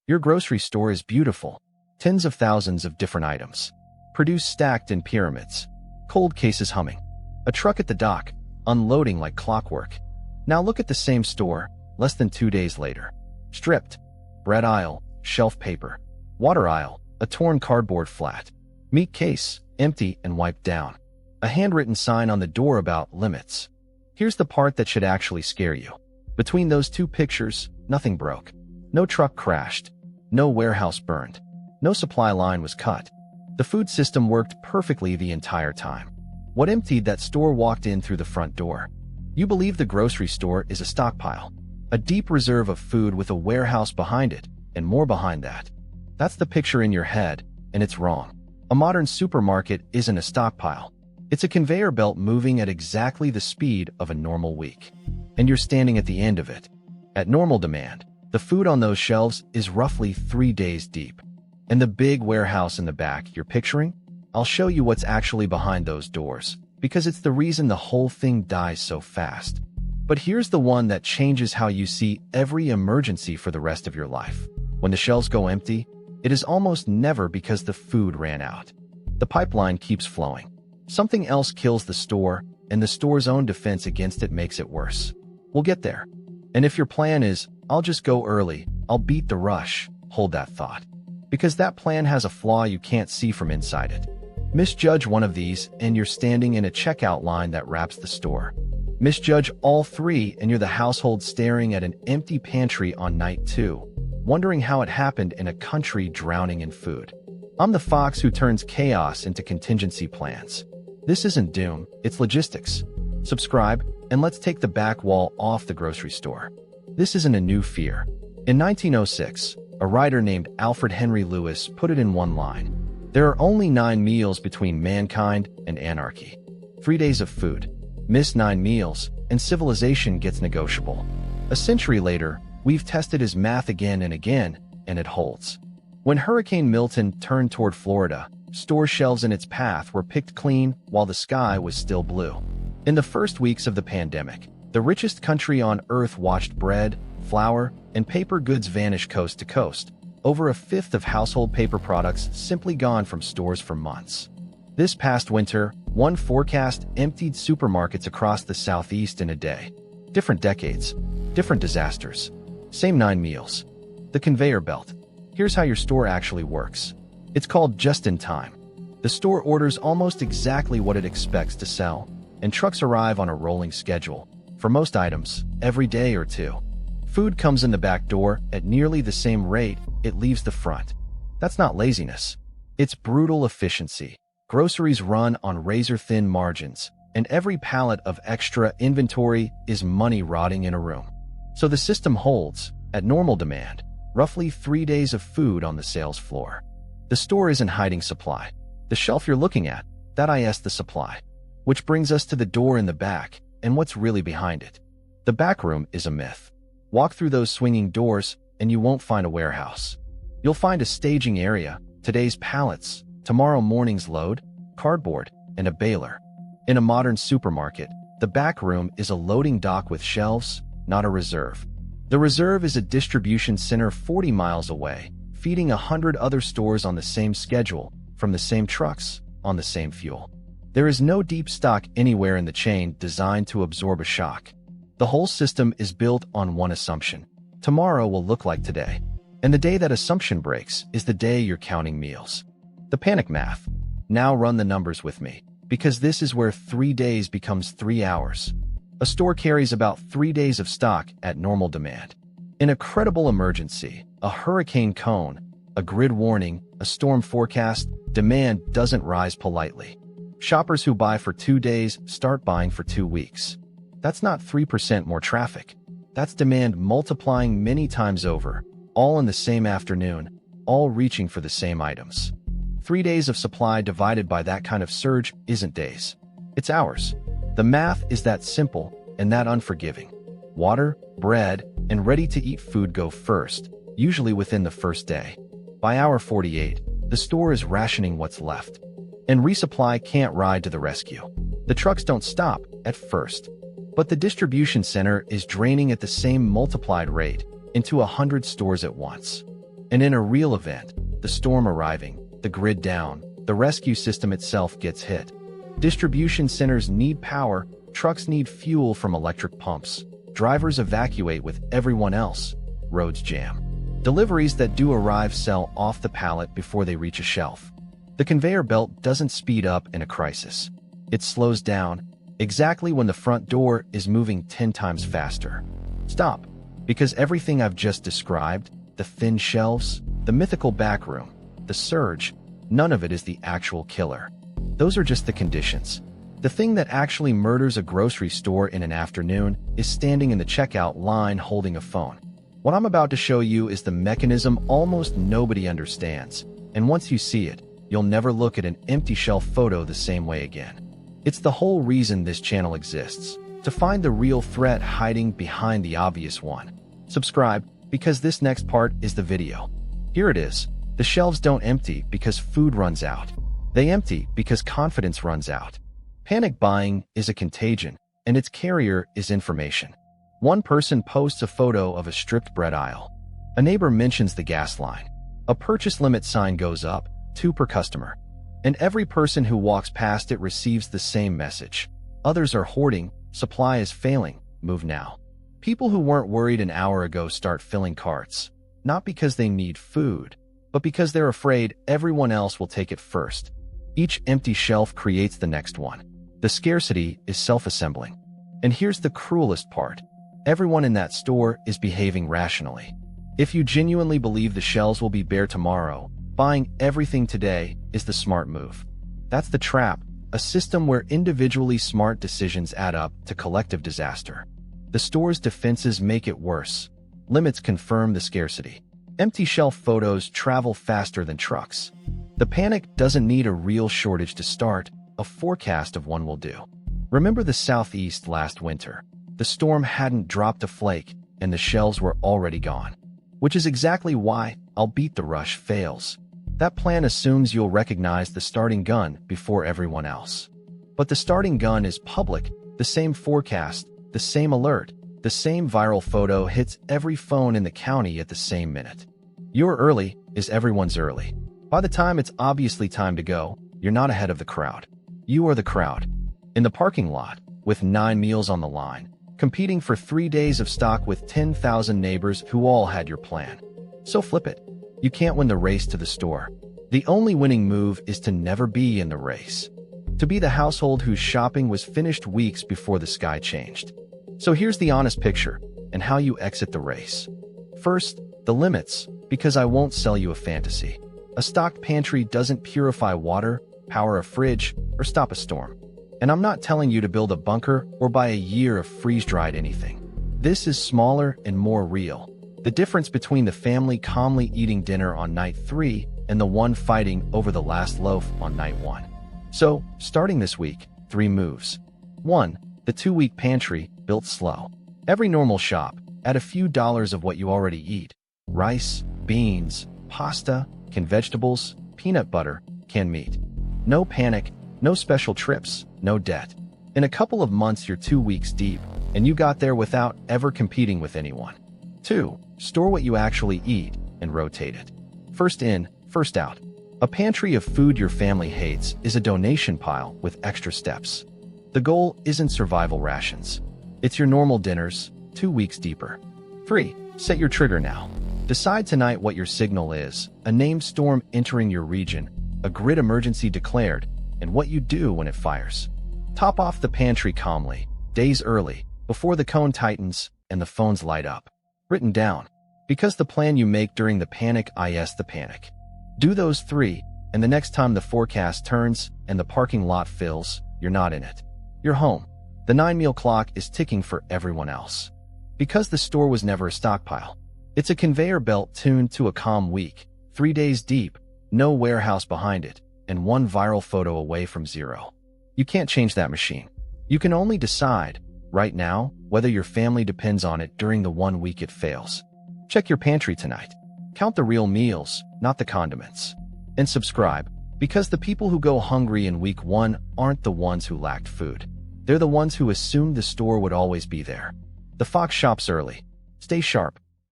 Your grocery store is beautiful. Tens of thousands of different items. Produce stacked in pyramids. Cold cases humming. A truck at the dock, unloading like clockwork. Now look at the same store, less than 2 days later. Stripped. Bread aisle, shelf paper. Water aisle, a torn cardboard flat. Meat case, empty and wiped down. A handwritten sign on the door about limits. Here's the part that should actually scare you. Between those two pictures, nothing broke. No truck crashed. No warehouse burned. No supply line was cut. The food system worked perfectly the entire time. What emptied that store walked in through the front door? You believe the grocery store is a stockpile. A deep reserve of food with a warehouse behind it, and more behind that. That's the picture in your head, and it's wrong. A modern supermarket isn't a stockpile. It's a conveyor belt moving at exactly the speed of a normal week. And you're standing at the end of it. At normal demand, the food on those shelves is roughly 3 days deep. And the big warehouse in the back you're picturing? I'll show you what's actually behind those doors, because it's the reason the whole thing dies so fast. But here's the one that changes how you see every emergency for the rest of your life. When the shelves go empty, it is almost never because the food ran out. The pipeline keeps flowing. Something else kills the store, and the store's own defense against it makes it worse. We'll get there. And if your plan is, I'll just go early, I'll beat the rush, hold that thought. Because that plan has a flaw you can't see from inside it. Misjudge one of these, and you're standing in a checkout line that wraps the store. Misjudge all three, and you're the household staring at an empty pantry on night 2, wondering how it happened in a country drowning in food. I'm the fox who turns chaos into contingency plans. This isn't doom, it's logistics. Subscribe, and let's take the back wall off the grocery store. This isn't a new fear. In 1906, a writer named Alfred Henry Lewis put it in one line. There are only 9 meals between mankind and anarchy. 3 days of food. Miss 9 meals, and civilization gets negotiable. A century later, we've tested his math again and again, and it holds. When Hurricane Milton turned toward Florida, store shelves in its path were picked clean while the sky was still blue. In the first weeks of the pandemic, the richest country on earth watched bread, flour, and paper goods vanish coast to coast. Over a fifth of household paper products simply gone from stores for months. This past winter, one forecast emptied supermarkets across the Southeast in a day. Different decades, different disasters. Same 9 meals. The conveyor belt. Here's how your store actually works. It's called just in time. The store orders almost exactly what it expects to sell, and trucks arrive on a rolling schedule. For most items, every day or two. Food comes in the back door at nearly the same rate it leaves the front. That's not laziness. It's brutal efficiency. Groceries run on razor-thin margins, and every pallet of extra inventory is money rotting in a room. So the system holds, at normal demand, roughly 3 days of food on the sales floor. The store isn't hiding supply. The shelf you're looking at, that is the supply. Which brings us to the door in the back, and what's really behind it. The back room is a myth. Walk through those swinging doors, and you won't find a warehouse. You'll find a staging area, today's pallets, tomorrow morning's load, cardboard, and a baler. In a modern supermarket, the back room is a loading dock with shelves, not a reserve. The reserve is a distribution center 40 miles away, feeding 100 other stores on the same schedule, from the same trucks, on the same fuel. There is no deep stock anywhere in the chain designed to absorb a shock. The whole system is built on one assumption. Tomorrow will look like today. And the day that assumption breaks is the day you're counting meals. The panic math. Now run the numbers with me, because this is where 3 days becomes 3 hours. A store carries about 3 days of stock at normal demand. In a credible emergency, a hurricane cone, a grid warning, a storm forecast, demand doesn't rise politely. Shoppers who buy for 2 days start buying for 2 weeks. That's not 3% more traffic. That's demand multiplying many times over, all in the same afternoon, all reaching for the same items. 3 days of supply divided by that kind of surge isn't days. It's hours. The math is that simple and that unforgiving. Water, bread, and ready-to-eat food go first, usually within the first day. By hour 48, the store is rationing what's left. And resupply can't ride to the rescue. The trucks don't stop at first. But the distribution center is draining at the same multiplied rate into 100 stores at once. And in a real event, the storm arriving, the grid down, the rescue system itself gets hit. Distribution centers need power, trucks need fuel from electric pumps, drivers evacuate with everyone else, roads jam. Deliveries that do arrive sell off the pallet before they reach a shelf. The conveyor belt doesn't speed up in a crisis. It slows down exactly when the front door is moving 10 times faster. Stop, because everything I've just described, the thin shelves, the mythical backroom, the surge, none of it is the actual killer. Those are just the conditions. The thing that actually murders a grocery store in an afternoon is standing in the checkout line holding a phone. What I'm about to show you is the mechanism almost nobody understands, and once you see it, you'll never look at an empty shelf photo the same way again. It's the whole reason this channel exists, to find the real threat hiding behind the obvious one. Subscribe, because this next part is the video. Here it is. The shelves don't empty because food runs out. They empty because confidence runs out. Panic buying is a contagion, and its carrier is information. One person posts a photo of a stripped bread aisle. A neighbor mentions the gas line. A purchase limit sign goes up, 2 per customer. And every person who walks past it receives the same message. Others are hoarding, supply is failing, move now. People who weren't worried an hour ago start filling carts, not because they need food, but because they're afraid everyone else will take it first. Each empty shelf creates the next one. The scarcity is self-assembling. And here's the cruelest part. Everyone in that store is behaving rationally. If you genuinely believe the shelves will be bare tomorrow, buying everything today is the smart move. That's the trap, a system where individually smart decisions add up to collective disaster. The store's defenses make it worse. Limits confirm the scarcity. Empty shelf photos travel faster than trucks. The panic doesn't need a real shortage to start, a forecast of one will do. Remember the Southeast last winter. The storm hadn't dropped a flake, and the shelves were already gone. Which is exactly why I'll beat the rush fails. That plan assumes you'll recognize the starting gun before everyone else. But the starting gun is public, the same forecast, the same alert, the same viral photo hits every phone in the county at the same minute. Your early is everyone's early. By the time it's obviously time to go, you're not ahead of the crowd. You are the crowd. In the parking lot, with 9 meals on the line, competing for 3 days of stock with 10,000 neighbors who all had your plan. So flip it. You can't win the race to the store. The only winning move is to never be in the race. To be the household whose shopping was finished weeks before the sky changed. So here's the honest picture, and how you exit the race. First, the limits, because I won't sell you a fantasy. A stocked pantry doesn't purify water, power a fridge, or stop a storm. And I'm not telling you to build a bunker or buy a year of freeze-dried anything. This is smaller and more real. The difference between the family calmly eating dinner on night 3 and the one fighting over the last loaf on night 1. So, starting this week, 3 moves. 1. The 2-week pantry, built slow. Every normal shop, add a few dollars of what you already eat. Rice, beans, pasta, canned vegetables, peanut butter, canned meat. No panic, no special trips, no debt. In a couple of months you're 2 weeks deep, and you got there without ever competing with anyone. 2. Store what you actually eat, and rotate it. First in, first out. A pantry of food your family hates is a donation pile with extra steps. The goal isn't survival rations. It's your normal dinners, 2 weeks deeper. 3. Set your trigger now. Decide tonight what your signal is, a named storm entering your region, a grid emergency declared, and what you do when it fires. Top off the pantry calmly, days early, before the cone tightens and the phones light up. Written down. Because the plan you make during the panic is the panic. Do those 3, and the next time the forecast turns and the parking lot fills, you're not in it. You're home. The 9-meal clock is ticking for everyone else. Because the store was never a stockpile. It's a conveyor belt tuned to a calm week, 3 days deep, no warehouse behind it, and 1 viral photo away from 0. You can't change that machine. You can only decide, right now, whether your family depends on it during the 1 week it fails. Check your pantry tonight. Count the real meals, not the condiments. And subscribe, because the people who go hungry in week 1 aren't the ones who lacked food. They're the ones who assumed the store would always be there. The fox shops early. Stay sharp.